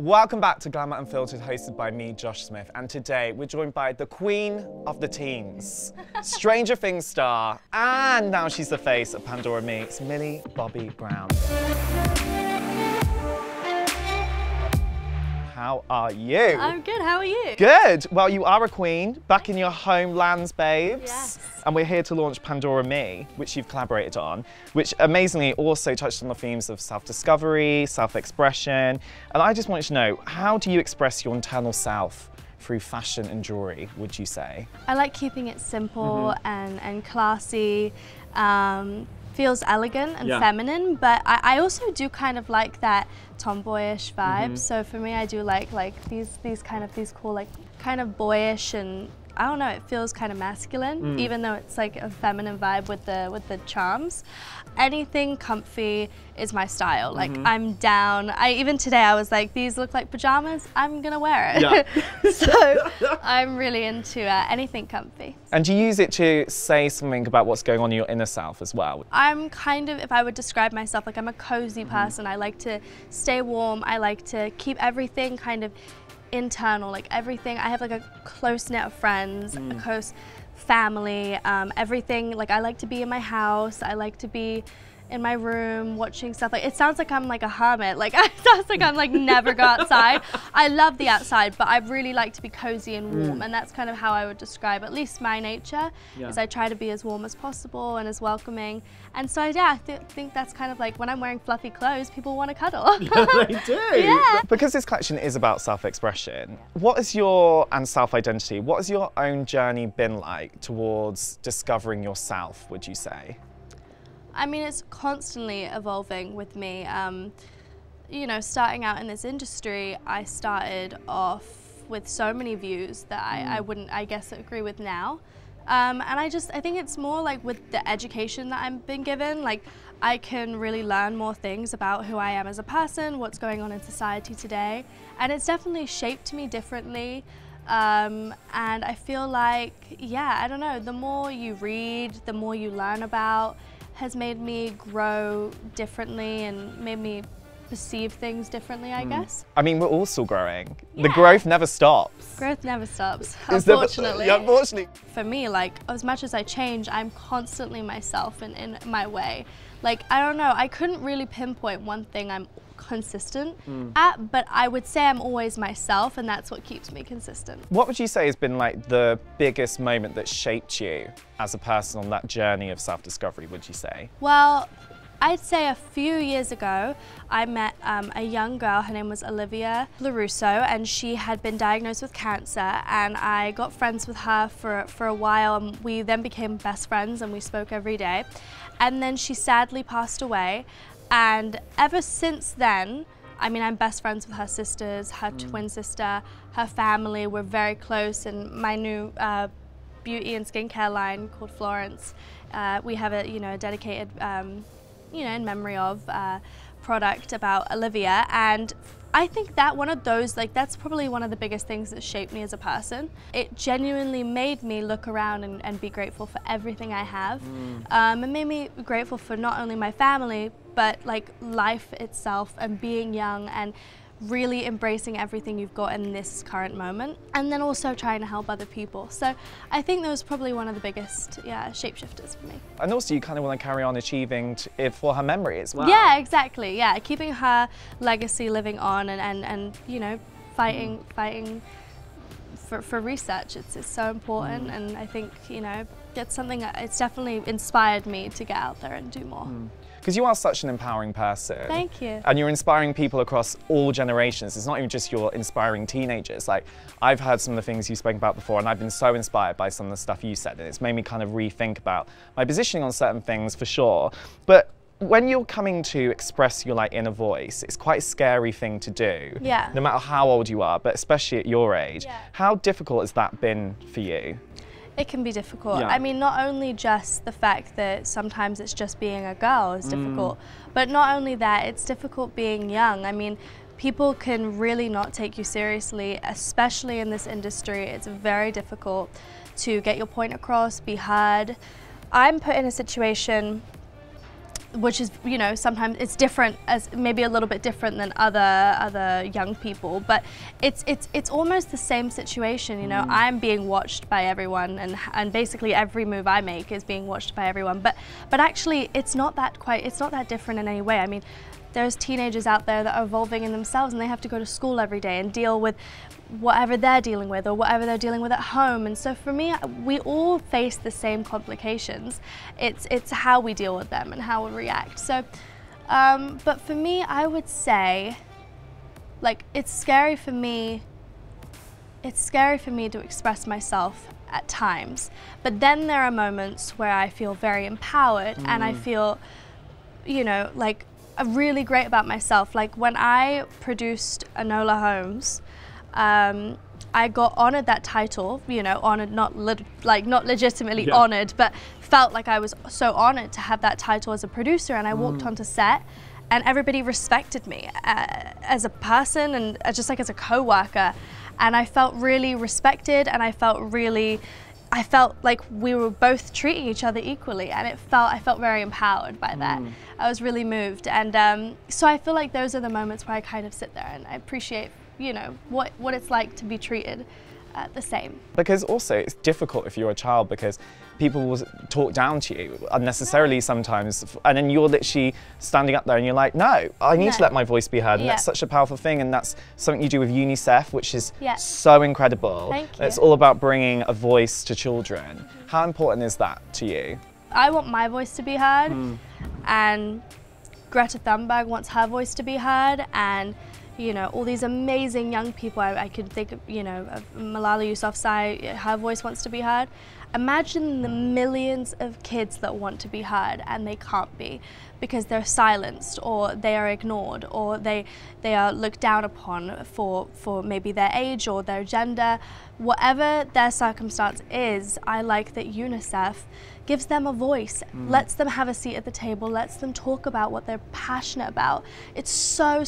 Welcome back to Glamour Unfiltered, hosted by me, Josh Smith, and today we're joined by the queen of the teens, Stranger Things star, and now she's the face of Pandora Me, it's Millie Bobby Brown. How are you? I'm good, how are you? Good! Well, you are a queen, back in your homelands, babes. Yes. And we're here to launch Pandora Me, which you've collaborated on, which amazingly also touched on the themes of self-discovery, self-expression. And I just wanted to know, how do you express your internal self through fashion and jewellery, would you say? I like keeping it simple and classy. Feels elegant and feminine, but I also do kind of like that tomboyish vibe. So for me, I do like these cool, like kind of boyish, and I don't know, it feels kind of masculine, even though it's like a feminine vibe with the charms. Anything comfy is my style. Like I'm down. Even today I was like, these look like pajamas, I'm gonna wear it. Yeah. So I'm really into anything comfy. And do you use it to say something about what's going on in your inner self as well? I'm kind of, if I would describe myself, like I'm a cozy person. I like to stay warm. I like to keep everything kind of internal, like everything. I have like a close knit of friends, a close family, everything. Like I like to be in my house. I like to be in my room watching stuff. Like it sounds like I'm like a hermit. Like it sounds like I'm like never go outside. I love the outside, but I really like to be cozy and warm, and that's kind of how I would describe at least my nature. Is I try to be as warm as possible and as welcoming. And so yeah, I think that's kind of like when I'm wearing fluffy clothes, people want to cuddle. Yeah, they do. Yeah. Because this collection is about self-expression, what is your, and self-identity, what has your own journey been like towards discovering yourself, would you say? I mean, it's constantly evolving with me. You know, starting out in this industry, I started off with so many views that I wouldn't, I guess, agree with now. And I think it's more like with the education that I've been given, like I can really learn more things about who I am as a person, what's going on in society today. And it's definitely shaped me differently. And I feel like, yeah, I don't know, the more you read, the more you learn about, has made me grow differently and made me perceive things differently, I guess. I mean, we're all still growing. Yeah. The growth never stops. Growth never stops, unfortunately. Yeah, unfortunately. For me, like, as much as I change, I'm constantly myself in my way. Like, I don't know, I couldn't really pinpoint one thing I'm consistent at, but I would say I'm always myself, and that's what keeps me consistent. What would you say has been like the biggest moment that shaped you as a person on that journey of self-discovery, would you say? Well, I'd say a few years ago, I met a young girl, her name was Olivia LaRusso, and she had been diagnosed with cancer, and I got friends with her for a while, and we then became best friends, and we spoke every day. And then she sadly passed away, and ever since then, I mean, I'm best friends with her sisters, her twin sister, her family, we're very close, and my new beauty and skincare line called Florence, we have a, a dedicated, in memory of product about Olivia, and I think that one of those, like, that's probably one of the biggest things that shaped me as a person. It genuinely made me look around and be grateful for everything I have. It made me grateful for not only my family, but like life itself and being young and really embracing everything you've got in this current moment, and then also trying to help other people. So I think that was probably one of the biggest shapeshifters for me. And also you kind of want to carry on achieving it for her memory as well. Yeah, exactly, yeah. Keeping her legacy living on and fighting for research. It's so important, and I think, it's something that it's definitely inspired me to get out there and do more. Because you are such an empowering person. Thank you. And you're inspiring people across all generations. It's not even just you're inspiring teenagers. Like, I've heard some of the things you spoke about before, and I've been so inspired by some of the stuff you said, and it's made me kind of rethink about my positioning on certain things for sure. But when you're coming to express your inner voice, it's quite a scary thing to do. Yeah. No matter how old you are, but especially at your age. Yeah. How difficult has that been for you? It can be difficult. Yeah. I mean, not only just the fact that sometimes it's just being a girl is difficult, but not only that, it's difficult being young. I mean, people can really not take you seriously, especially in this industry. It's very difficult to get your point across, be heard. I'm put in a situation which is, you know, sometimes it's different, as maybe a little bit different than other young people, but it's almost the same situation, you know. I'm being watched by everyone, and basically every move I make is being watched by everyone, but actually it's not that different in any way. I mean, there's teenagers out there that are evolving in themselves, and they have to go to school every day and deal with whatever they're dealing with or whatever they're dealing with at home. And so for me, we all face the same complications. It's how we deal with them and how we react. So, but for me, I would say, like, it's scary for me to express myself at times. But then there are moments where I feel very empowered and I feel, you know, like, really great about myself. Like when I produced Enola Holmes, I got honored that title, you know, honored, not legitimately honored, but felt like I was so honored to have that title as a producer. And I walked onto set and everybody respected me as a person and just like as a co-worker. And I felt really respected, and I felt like we were both treating each other equally, and I felt very empowered by that. I was really moved, and so I feel like those are the moments where I kind of sit there and I appreciate, you know, what it's like to be treated the same. Because also it's difficult if you're a child, because people will talk down to you unnecessarily sometimes, and then you're literally standing up there and you're like, no, I need to let my voice be heard, and that's such a powerful thing, and that's something you do with UNICEF, which is so incredible. Thank you. It's all about bringing a voice to children. How important is that to you? I want my voice to be heard, and Greta Thunberg wants her voice to be heard, and you know, all these amazing young people. I could think of, you know, of Malala Yousafzai, her voice wants to be heard. Imagine the millions of kids that want to be heard and they can't be because they're silenced, or they are ignored, or they are looked down upon for maybe their age or their gender. Whatever their circumstance is, I like that UNICEF gives them a voice, lets them have a seat at the table, lets them talk about what they're passionate about. It's so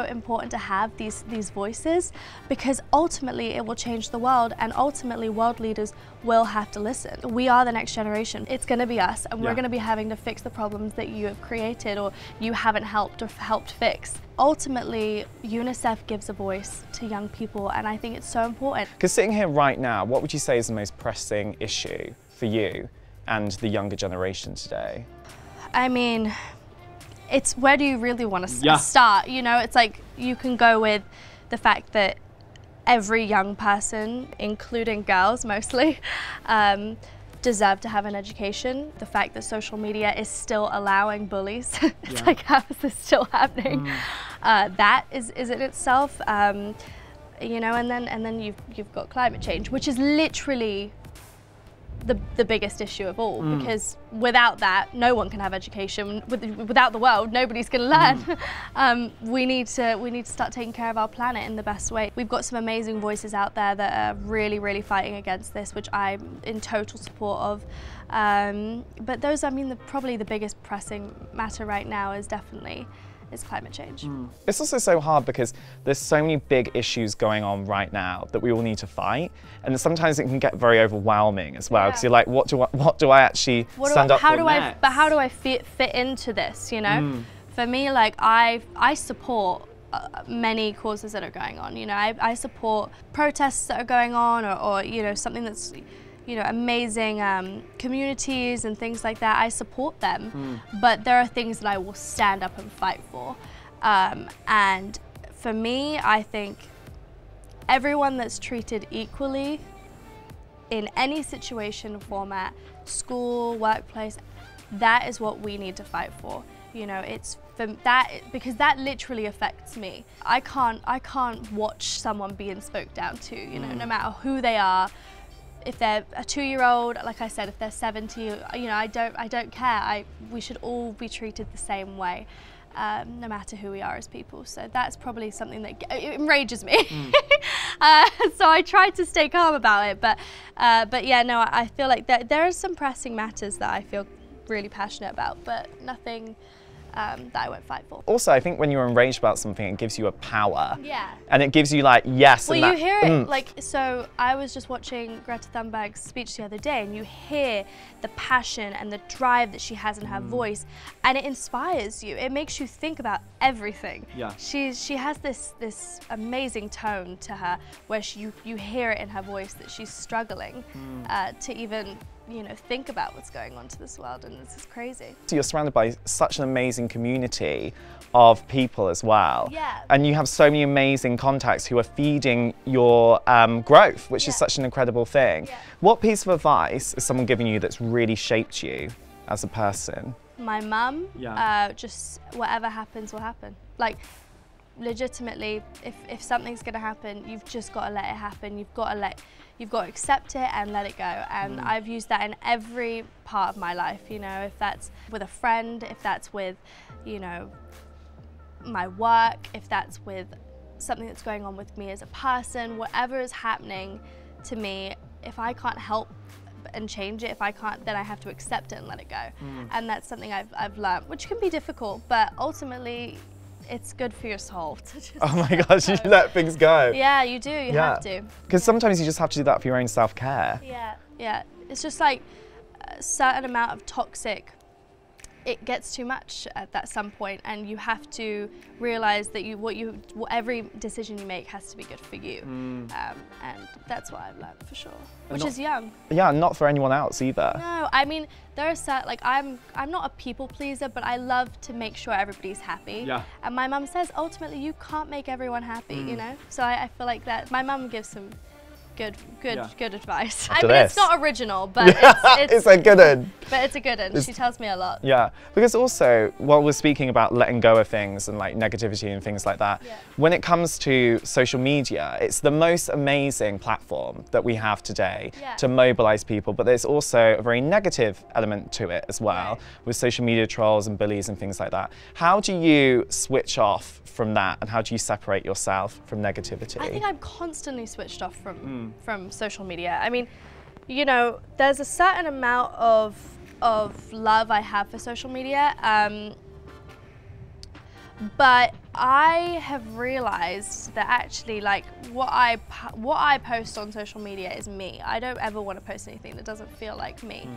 important to have these voices, because ultimately it will change the world, and ultimately world leaders will have to listen. We are the next generation. It's going to be us, and we're going to be having to fix the problems that you have created or you haven't helped fix. Ultimately, UNICEF gives a voice to young people, and I think it's so important. Because sitting here right now, what would you say is the most pressing issue for you and the younger generation today? I mean, it's where do you really want to start? You know, it's like you can go with the fact that every young person, including girls mostly, deserve to have an education. The fact that social media is still allowing bullies, it's like, how is this still happening? That is in itself, you know, and then you've got climate change, which is literally the biggest issue of all, because without that, no one can have education. Without the world, nobody's going to learn. We need to start taking care of our planet in the best way. We've got some amazing voices out there that are really fighting against this, which I'm in total support of. But those, I mean, probably the biggest pressing matter right now is definitely climate change. It's also so hard because there's so many big issues going on right now that we all need to fight, and sometimes it can get very overwhelming as well, because you're like, what do I actually stand up for next? But how do I fit into this, you know? For me, like, I support many causes that are going on, you know. I support protests that are going on, or you know, something that's, you know, amazing communities and things like that. I support them, but there are things that I will stand up and fight for. And for me, I think everyone that's treated equally in any situation or format, school, workplace, that is what we need to fight for. You know, it's for that, because that literally affects me. I can't watch someone being spoke down to, you know, no matter who they are. If they're a 2-year-old, like I said, if they're 70, you know, I don't care. We should all be treated the same way, no matter who we are as people. So that's probably something that it enrages me. So I try to stay calm about it. But yeah, no, I feel like there are some pressing matters that I feel really passionate about, but nothing that I won't fight for. Also, I think when you're enraged about something, it gives you a power. Yeah. And it gives you like, yes. Well, and you hear it, like, so I was just watching Greta Thunberg's speech the other day, and you hear the passion and the drive that she has in her voice, and it inspires you. It makes you think about everything. Yeah. She has this amazing tone to her, where you hear it in her voice that she's struggling to even, you know, think about what's going on to this world, and this is crazy. So you're surrounded by such an amazing community of people as well. Yeah. And you have so many amazing contacts who are feeding your growth, which is such an incredible thing. Yeah. What piece of advice is someone giving you that's really shaped you as a person? My mum, Yeah. just whatever happens will happen. Like, legitimately, if something's gonna happen, you've just got to let it happen. You've got to accept it and let it go. And I've used that in every part of my life, you know, if that's with a friend, if that's with, you know, my work, if that's with something that's going on with me as a person, whatever is happening to me, if I can't help and change it, if I can't, then I have to accept it and let it go. And that's something I've learned, which can be difficult, but ultimately it's good for your soul to just Oh my gosh, you let things go. Yeah, you do, you have to. Because sometimes you just have to do that for your own self-care. Yeah, yeah. It's just like a certain amount of toxic, it gets too much at some point, and you have to realize that every decision you make has to be good for you. And that's what I've learned for sure, which is young. Yeah, not for anyone else either. No, I mean, there are certain, like, I'm not a people pleaser, but I love to make sure everybody's happy. Yeah. And my mum says, ultimately, you can't make everyone happy, you know? So I feel like that, my mum gives some good advice. I mean, it's not original, but it's a good one. But it's a good one. She tells me a lot. Yeah, because also, while we're speaking about letting go of things and like negativity and things like that, when it comes to social media, it's the most amazing platform that we have today to mobilize people, but there's also a very negative element to it as well, with social media trolls and bullies and things like that. How do you switch off from that, and how do you separate yourself from negativity? I think I'm constantly switched off from social media. I mean, you know, there's a certain amount of love I have for social media, but I have realized that actually, like, what I post on social media is me. I don't ever want to post anything that doesn't feel like me.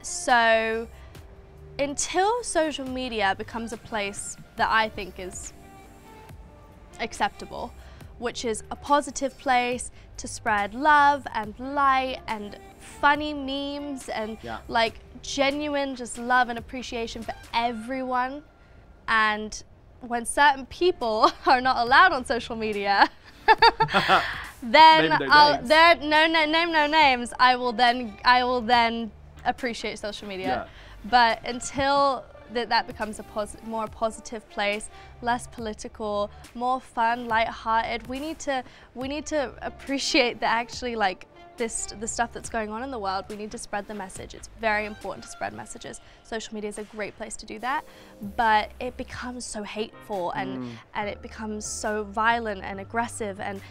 So until social media becomes a place that I think is acceptable, which is a positive place to spread love and light and funny memes and like genuine just love and appreciation for everyone. And when certain people are not allowed on social media, then name no names. I will then appreciate social media. But until that becomes a more positive place, less political, more fun, light-hearted. We need to appreciate that actually, like, the stuff that's going on in the world. We need to spread the message. It's very important to spread messages. Social media is a great place to do that, but it becomes so hateful and it becomes so violent and aggressive, and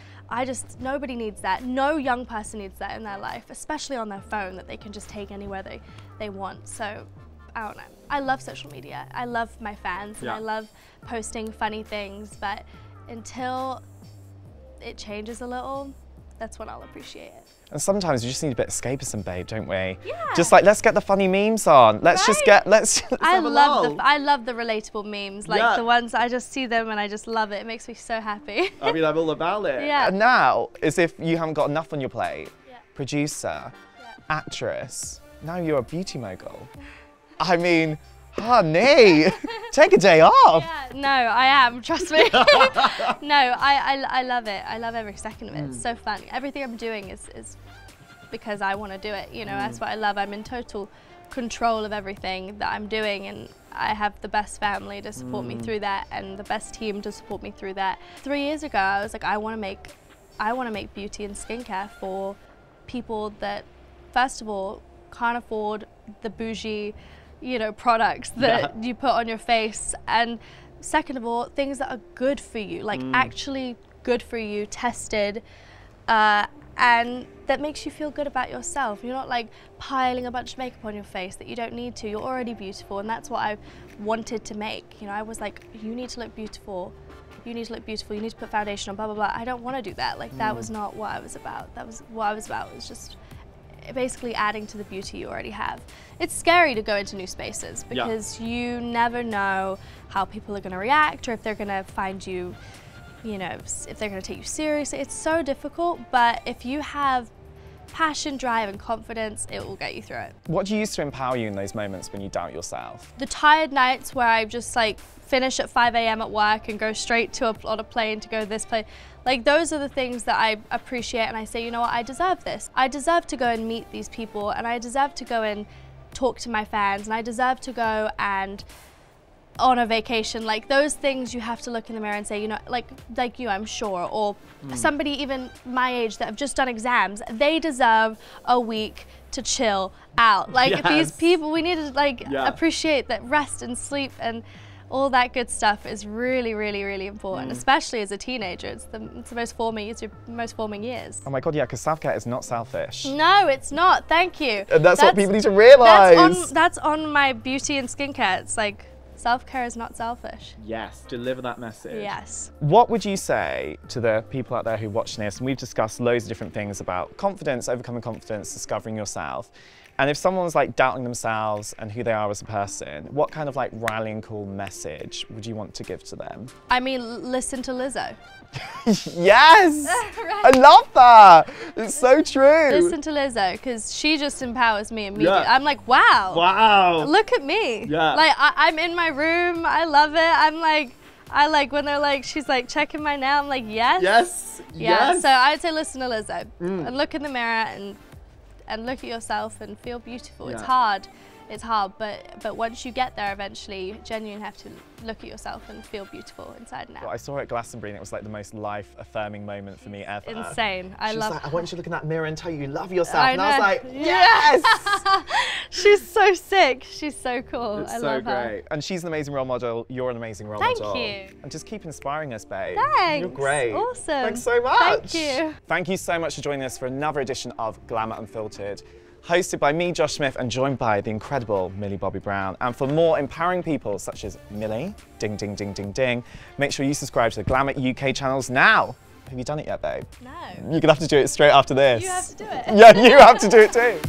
nobody needs that. No young person needs that in their life, especially on their phone, that they can just take anywhere they want. So I don't know. I love social media. I love my fans and I love posting funny things, but until it changes a little, that's when I'll appreciate it. And sometimes we just need a bit of escapism, babe, don't we? Yeah. Just like, let's get the funny memes on. Let's just get, I love the relatable memes, like the ones I just see them and I just love it. It makes me so happy. I mean, I'm all about it. Yeah. And now, as if you haven't got enough on your plate, producer, actress, now you're a beauty mogul. I mean, honey, take a day off. Yeah, no, I am, trust me. No, I love it. I love every second of it. It's so fun. Everything I'm doing is because I want to do it. You know, that's what I love. I'm in total control of everything that I'm doing, and I have the best family to support me through that and the best team to support me through that. 3 years ago, I was like, I want to make beauty and skincare for people that, first of all, can't afford the bougie, you know, products that you put on your face, and second of all, things that are good for you, like actually good for you, tested, and that makes you feel good about yourself. You're not like piling a bunch of makeup on your face that you don't need to. You're already beautiful, and that's what I wanted to make. You know, I was like, you need to look beautiful. You need to look beautiful. You need to put foundation on, blah, blah, blah. I don't want to do that. Like, that was not what I was about. That was what I was about. It was just basically adding to the beauty you already have. It's scary to go into new spaces because you never know how people are going to react, or if they're going to find you, you know, if they're going to take you seriously. It's so difficult, but if you have passion, drive, and confidence, it will get you through it. What do you use to empower you in those moments when you doubt yourself? The tired nights where I just like finish at 5 a.m. at work and go straight on a plane to go to this place, like those are the things that I appreciate, and I say, you know what, I deserve this. I deserve to go and meet these people, and I deserve to go and talk to my fans, and I deserve to go and on a vacation. Like those things you have to look in the mirror and say, you know, like you, I'm sure, or somebody even my age that have just done exams, they deserve a week to chill out. Like these people, we need to like appreciate that rest and sleep and all that good stuff is really, really, really important, especially as a teenager. It's the most forming, it's your most forming years. Oh my God, yeah, because self-care is not selfish. No, it's not, thank you. And that's what people need to realise. That's on my beauty and skincare. It's like, self-care is not selfish. Yes, deliver that message. Yes. What would you say to the people out there who watch this? And we've discussed loads of different things about confidence, overcoming confidence, discovering yourself. And if someone's like doubting themselves and who they are as a person, what kind of like rallying call message would you want to give to them? I mean, listen to Lizzo. Yes! Right. I love that! It's so true! Listen to Lizzo, because she just empowers me immediately. I'm like, wow! Wow! Look at me! Yeah. Like, I'm in my room, I love it. I like when they're like, she's like checking my nail, I'm like, yes! Yes! Yeah, yes. so I'd say listen to Lizzo. And look in the mirror and look at yourself and feel beautiful. Yeah. It's hard, but once you get there eventually, you genuinely have to look at yourself and feel beautiful inside and out. Well, I saw her at Glastonbury and it was like the most life-affirming moment for me ever. Insane. I love like, I want you to look in that mirror and tell you love yourself. I and I was know. like, yes! She's so sick. She's so cool. It's I so love her. great. And she's an amazing role model. You're an amazing role Thank model. you. And just keep inspiring us, babe. Thanks. You're great. Awesome. Thanks so much. Thank you. Thank you so much for joining us for another edition of Glamour Unfiltered, hosted by me, Josh Smith, and joined by the incredible Millie Bobby Brown. And for more empowering people such as Millie, ding, ding, ding, ding, ding, make sure you subscribe to the Glamour UK channels now. Have you done it yet, babe? No. You're gonna have to do it straight after this. You have to do it. Yeah, you have to do it too.